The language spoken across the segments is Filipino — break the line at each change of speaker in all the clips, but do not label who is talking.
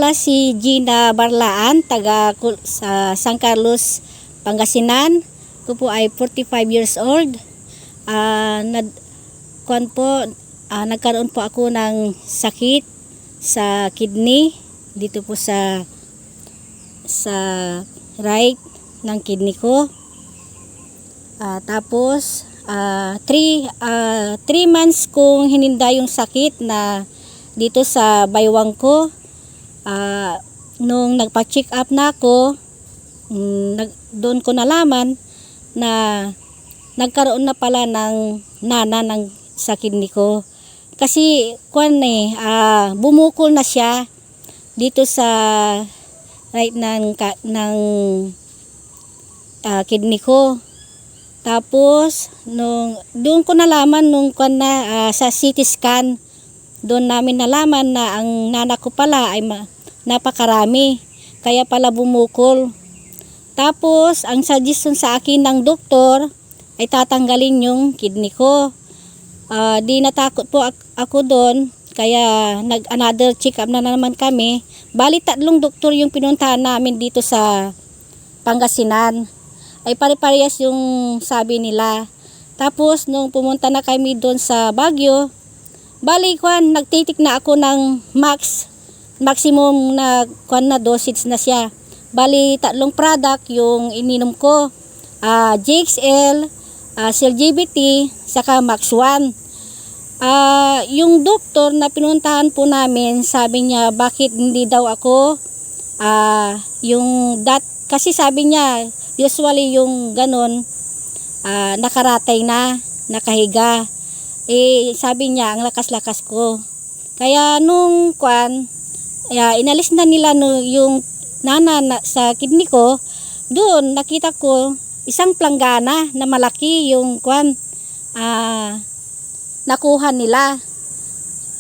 pala si Gina Barlaan, sa San Carlos, Pangasinan. Ko po ay 45 years old. Nagkaroon po ako ng sakit sa kidney dito po sa right ng kidney ko. Tapos 3 months kong hininda yung sakit na dito sa baywang ko. Nung nagpa-check up na ako, doon ko nalaman na nagkaroon na pala ng nana sa kidney ko. Kasi bumukol na siya dito sa right ng kidney ko. Tapos doon ko nalaman sa CT scan, doon namin nalaman na ang nana ko pala ay napakarami, kaya pala bumukol. Tapos ang suggestion sa akin ng doktor ay tatanggalin yung kidney ko. Di natakot po ako doon, kaya another check up na naman kami. Bali 3 doktor yung pinuntahan namin dito sa Pangasinan. Ay pare-parehas yung sabi nila. Tapos nung pumunta na kami doon sa Baguio, nagtitik na ako ng maximum na dosage na siya. Bali 3 product yung ininom ko. JXL, CLGBT, saka Max 1. Yung doktor na pinuntahan po namin, sabi niya bakit hindi daw ako kasi sabi niya usually yung ganon nakaratay na, nakahiga. Sabi niya ang lakas-lakas ko. Kaya nung inalis na nila yung nana sa kidney ko, doon nakita ko isang planggana na malaki yung nakuha nila.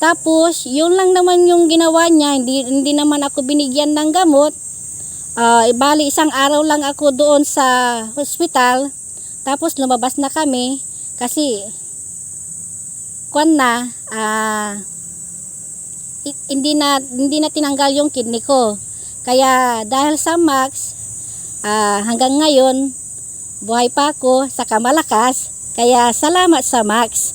Tapos yun lang naman yung ginawa niya, hindi naman ako binigyan ng gamot. Bali 1 araw lang ako doon sa hospital. Tapos lumabas na kami kasi hindi na tinanggal yung kidney ko. Kaya dahil sa Max, hanggang ngayon buhay pa ako, saka malakas. Kaya salamat sa Max.